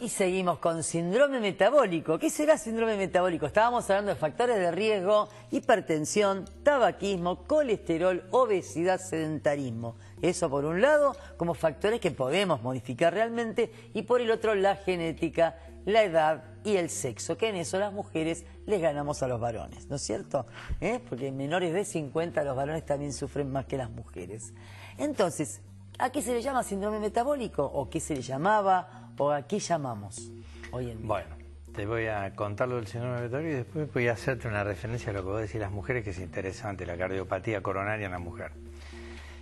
Y seguimos con síndrome metabólico. ¿Qué será síndrome metabólico? Estábamos hablando de factores de riesgo, hipertensión, tabaquismo, colesterol, obesidad, sedentarismo. Eso por un lado, como factores que podemos modificar realmente, y por el otro la genética, la edad y el sexo, que en eso las mujeres les ganamos a los varones, ¿no es cierto? Porque en menores de 50 los varones también sufren más que las mujeres. Entonces, ¿a qué se le llama síndrome metabólico? ¿O qué se le llamaba? ¿O a qué llamamos hoy en día? Bueno, te voy a contar lo del síndrome metabólico y después voy a hacerte una referencia a lo que vos decís las mujeres, que es interesante, la cardiopatía coronaria en la mujer.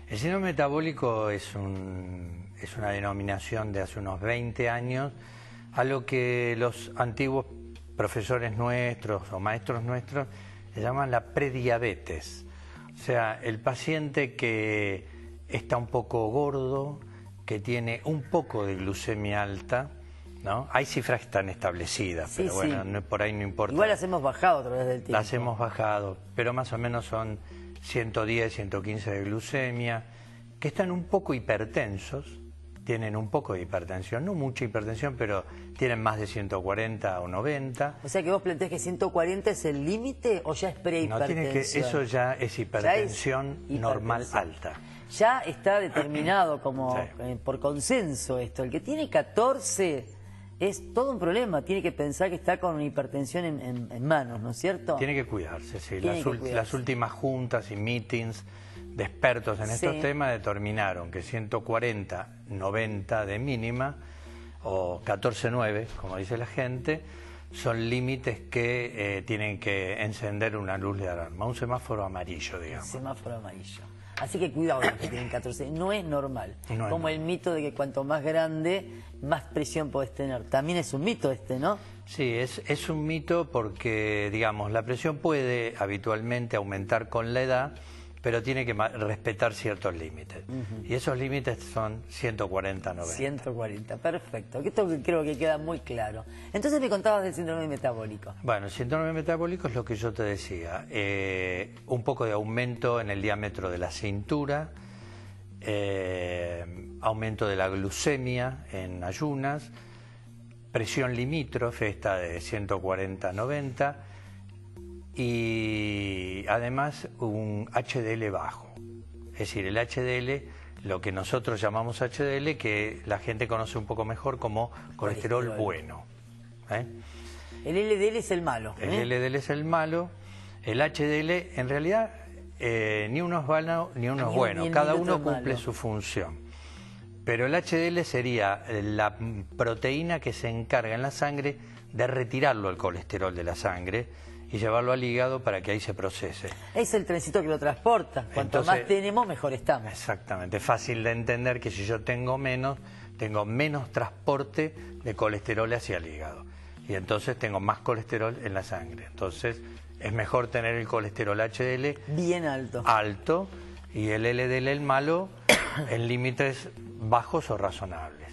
El síndrome metabólico es una denominación de hace unos 20 años a lo que los antiguos profesores nuestros o maestros nuestros le llaman la prediabetes. O sea, el paciente que está un poco gordo, que tiene un poco de glucemia alta, ¿no? Hay cifras que están establecidas, sí, pero bueno, sí. No, por ahí no importa. Igual las hemos bajado a través del tiempo. Las hemos bajado, pero más o menos son 110, 115 de glucemia, que están un poco hipertensos, tienen un poco de hipertensión, no mucha hipertensión, pero tienen más de 140 o 90. O sea que vos planteás que 140 es el límite o ya es prehipertensión. No, eso ya es hipertensión normal alta. Ya está determinado como sí. Por consenso esto. El que tiene 14 es todo un problema. Tiene que pensar que está con una hipertensión en manos, ¿no es cierto? Tiene que cuidarse, sí. Cuidarse. Las últimas juntas y meetings de expertos en estos temas determinaron que 140, 90 de mínima o 14,9, como dice la gente, son límites que tienen que encender una luz de alarma, un semáforo amarillo, digamos. Semáforo amarillo. Así que cuidado los que tienen 14, no es normal. No como el mito de que cuanto más grande, más presión podés tener. También es un mito este, ¿no? Sí, es un mito porque, digamos, la presión puede habitualmente aumentar con la edad, pero tiene que respetar ciertos límites. Y esos límites son 140-90. 140, perfecto. Esto creo que queda muy claro. Entonces me contabas del síndrome metabólico. Bueno, el síndrome metabólico es lo que yo te decía. Un poco de aumento en el diámetro de la cintura, aumento de la glucemia en ayunas, presión limítrofe, esta de 140-90, y además un HDL bajo. Es decir, el HDL, lo que nosotros llamamos HDL, que la gente conoce un poco mejor como colesterol bueno. El LDL es el malo. El LDL es el malo. El HDL, en realidad, ni uno es malo ni uno es bueno. Cada uno cumple su función. Pero el HDL sería la proteína que se encarga en la sangre de retirarlo el colesterol de la sangre y llevarlo al hígado para que ahí se procese. Es el trencito que lo transporta. Cuanto más tenemos, mejor estamos. Exactamente. Es fácil de entender que si yo tengo menos transporte de colesterol hacia el hígado. Y entonces tengo más colesterol en la sangre. Entonces es mejor tener el colesterol HDL bien alto. Alto, y el LDL, el malo, en límites bajos o razonables.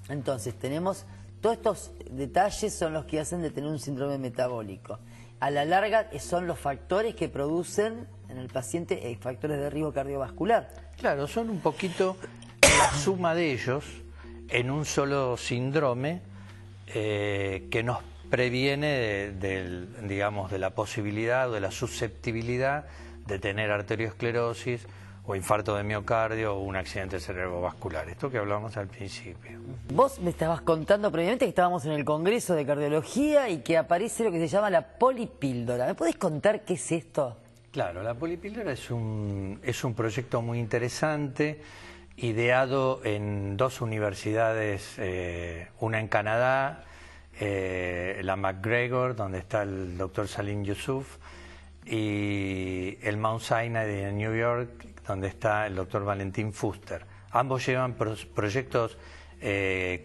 Entonces tenemos... Todos estos detalles son los que hacen de tener un síndrome metabólico. A la larga son los factores que producen en el paciente factores de riesgo cardiovascular. Claro, son un poquito la suma de ellos en un solo síndrome que nos previene digamos, de la posibilidad o de la susceptibilidad de tener arteriosclerosis o infarto de miocardio o un accidente cerebrovascular. Esto que hablábamos al principio. Vos me estabas contando previamente que estábamos en el Congreso de Cardiología y que aparece lo que se llama la polipíldora. ¿Me podés contar qué es esto? Claro, la polipíldora es un proyecto muy interesante, ideado en dos universidades, una en Canadá, la McGregor, donde está el doctor Salim Yusuf, y el Mount Sinai de New York, donde está el doctor Valentín Fuster. Ambos llevan proyectos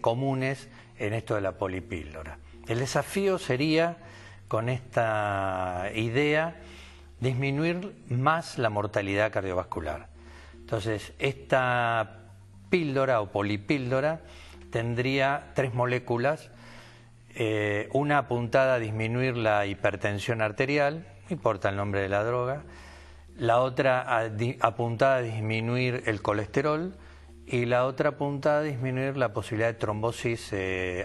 comunes en esto de la polipíldora. El desafío sería, con esta idea, disminuir más la mortalidad cardiovascular. Entonces, esta píldora o polipíldora tendría 3 moléculas, una apuntada a disminuir la hipertensión arterial, no importa el nombre de la droga, la otra apuntada a disminuir el colesterol y la otra apunta a disminuir la posibilidad de trombosis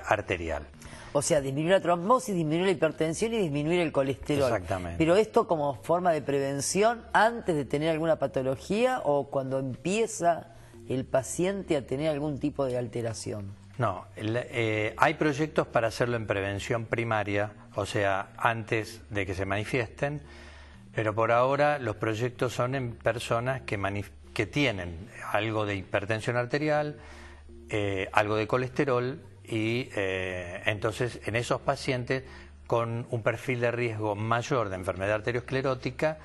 arterial. O sea, disminuir la trombosis, disminuir la hipertensión y disminuir el colesterol. Exactamente. Pero esto como forma de prevención antes de tener alguna patología o cuando empieza el paciente a tener algún tipo de alteración. No, hay proyectos para hacerlo en prevención primaria, o sea, antes de que se manifiesten, pero por ahora los proyectos son en personas que tienen algo de hipertensión arterial, algo de colesterol, y entonces en esos pacientes con un perfil de riesgo mayor de enfermedad arteriosclerótica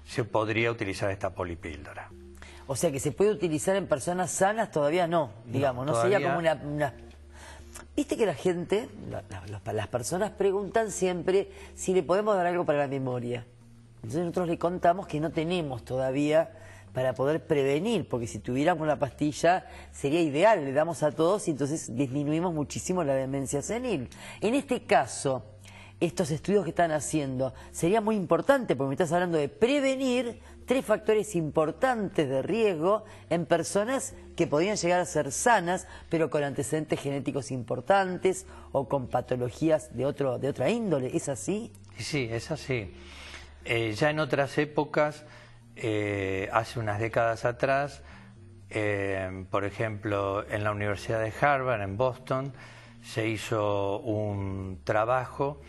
se podría utilizar esta polipíldora. O sea que se puede utilizar en personas sanas, todavía no, digamos, no sería como una... Viste que la gente, las personas preguntan siempre si le podemos dar algo para la memoria. Entonces nosotros le contamos que no tenemos todavía para poder prevenir, porque si tuviéramos una pastilla sería ideal, le damos a todos y entonces disminuimos muchísimo la demencia senil. En este caso, estos estudios que están haciendo, sería muy importante, porque me estás hablando de prevenir 3 factores importantes de riesgo en personas que podrían llegar a ser sanas, pero con antecedentes genéticos importantes o con patologías de otra índole. ¿Es así? Sí, es así. Ya en otras épocas, hace unas décadas atrás, por ejemplo, en la Universidad de Harvard, en Boston, se hizo un trabajo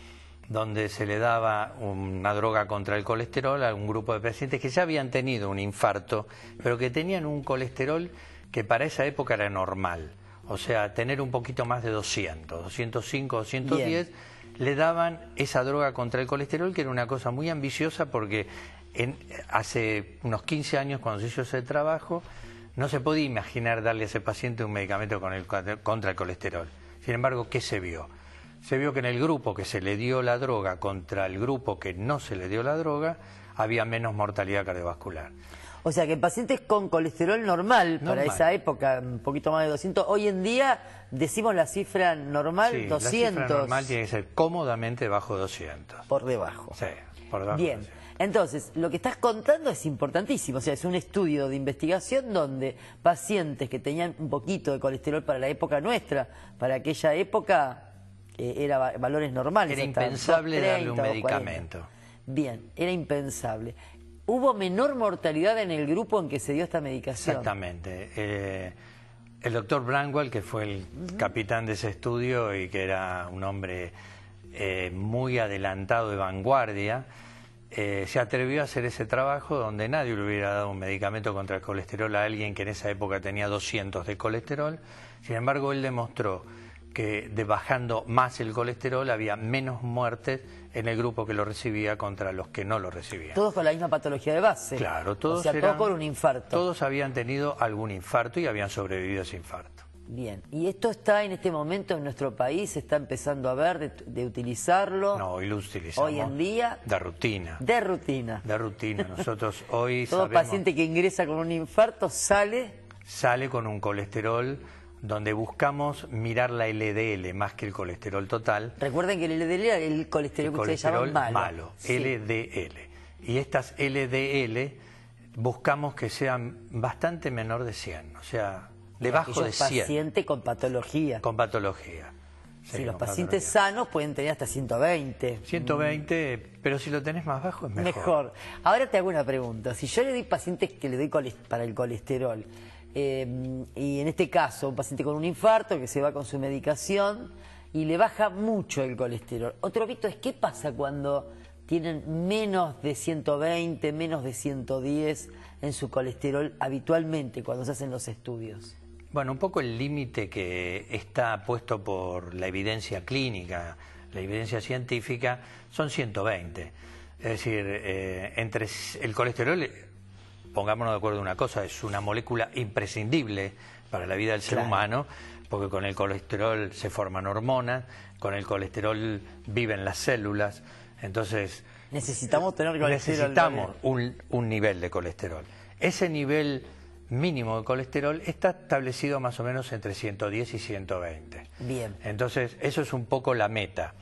donde se le daba una droga contra el colesterol a un grupo de pacientes que ya habían tenido un infarto, pero que tenían un colesterol que para esa época era normal. O sea, tener un poquito más de 200, 205, 210, bien, le daban esa droga contra el colesterol, que era una cosa muy ambiciosa porque hace unos 15 años, cuando se hizo ese trabajo, no se podía imaginar darle a ese paciente un medicamento contra el colesterol. Sin embargo, ¿qué se vio? Se vio que en el grupo que se le dio la droga contra el grupo que no se le dio la droga, había menos mortalidad cardiovascular. O sea que pacientes con colesterol normal, para esa época, un poquito más de 200, hoy en día decimos la cifra normal, sí, 200. La cifra normal tiene que ser cómodamente bajo 200. Por debajo. Sí, por debajo. Bien, entonces, lo que estás contando es importantísimo, o sea, es un estudio de investigación donde pacientes que tenían un poquito de colesterol para la época nuestra, para aquella época... era valores normales. Era impensable darle un medicamento. Bien, era impensable. ¿Hubo menor mortalidad en el grupo en que se dio esta medicación? Exactamente. El doctor Bramwell, que fue el capitán de ese estudio y que era un hombre muy adelantado de vanguardia, se atrevió a hacer ese trabajo donde nadie le hubiera dado un medicamento contra el colesterol a alguien que en esa época tenía 200 de colesterol. Sin embargo, él demostró que bajando más el colesterol había menos muertes en el grupo que lo recibía contra los que no lo recibían. Todos con la misma patología de base. Claro, todos, o sea, todos con un infarto. Todos habían tenido algún infarto y habían sobrevivido a ese infarto. Bien, ¿y esto está en este momento en nuestro país? ¿Se está empezando a ver de utilizarlo? No, hoy lo utilizamos. Hoy en día. De rutina. De rutina. De rutina. Nosotros hoy todo sabemos, paciente que ingresa con un infarto sale con un colesterol donde buscamos mirar la LDL más que el colesterol total. Recuerden que el LDL es el colesterol que ustedes llaman malo. Sí. LDL. Y estas LDL buscamos que sean bastante menor de 100, o sea, debajo de 100. Paciente con patología. Con patología. Sí, los pacientes sanos pueden tener hasta 120. 120, pero si lo tenés más bajo es mejor. Mejor. Ahora te hago una pregunta. Si yo le doy pacientes que le doy para el colesterol, y en este caso un paciente con un infarto que se va con su medicación y le baja mucho el colesterol. Otro mito es qué pasa cuando tienen menos de 120, menos de 110 en su colesterol habitualmente cuando se hacen los estudios. Bueno, un poco el límite que está puesto por la evidencia clínica, la evidencia científica, son 120. Es decir, entre el colesterol, pongámonos de acuerdo en una cosa, es una molécula imprescindible para la vida del ser humano, porque con el colesterol se forman hormonas, con el colesterol viven las células, entonces necesitamos tener colesterol. Necesitamos un nivel de colesterol. Ese nivel mínimo de colesterol está establecido más o menos entre 110 y 120. Bien. Entonces, eso es un poco la meta.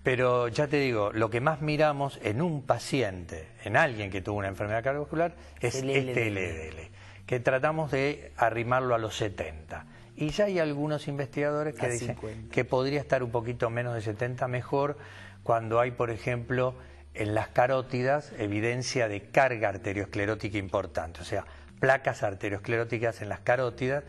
Pero ya te digo, lo que más miramos en un paciente, en alguien que tuvo una enfermedad cardiovascular, es este LDL, que tratamos de arrimarlo a los 70. Y ya hay algunos investigadores que dicen 50. que podría estar un poquito menos de 70 mejor cuando hay, por ejemplo, en las carótidas evidencia de carga arteriosclerótica importante, o sea, placas arterioscleróticas en las carótidas,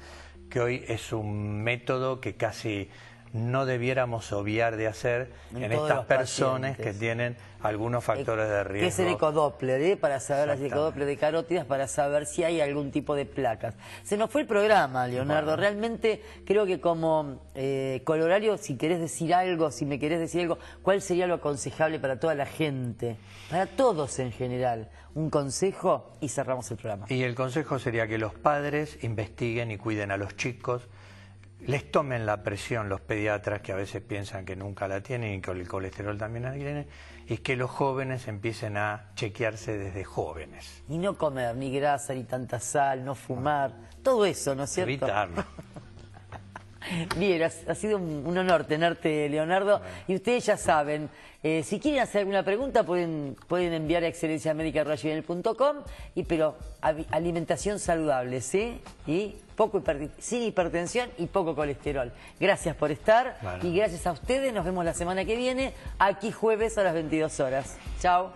que hoy es un método que casi no debiéramos obviar de hacer en estas personas que tienen algunos factores de riesgo. Que es el ecodoppler, para saber las ecodoppler de carótidas, para saber si hay algún tipo de placas. Se nos fue el programa, Leonardo. Bueno. Realmente creo que como colorario, si querés decir algo, si me querés decir algo, ¿cuál sería lo aconsejable para toda la gente? Para todos en general. Un consejo y cerramos el programa. Y el consejo sería que los padres investiguen y cuiden a los chicos, les tomen la presión los pediatras, que a veces piensan que nunca la tienen y que el colesterol también la tienen, y que los jóvenes empiecen a chequearse desde jóvenes. Y no comer ni grasa, ni tanta sal, no fumar, todo eso, ¿no es cierto? Evitarlo. Bien, ha sido un honor tenerte, Leonardo. Y ustedes ya saben, si quieren hacer alguna pregunta pueden enviar a excelenciamedica@gmail.com, pero alimentación saludable, ¿sí? Y sin hipertensión y poco colesterol. Gracias por estar y gracias a ustedes. Nos vemos la semana que viene, aquí jueves a las 22 horas. Chao.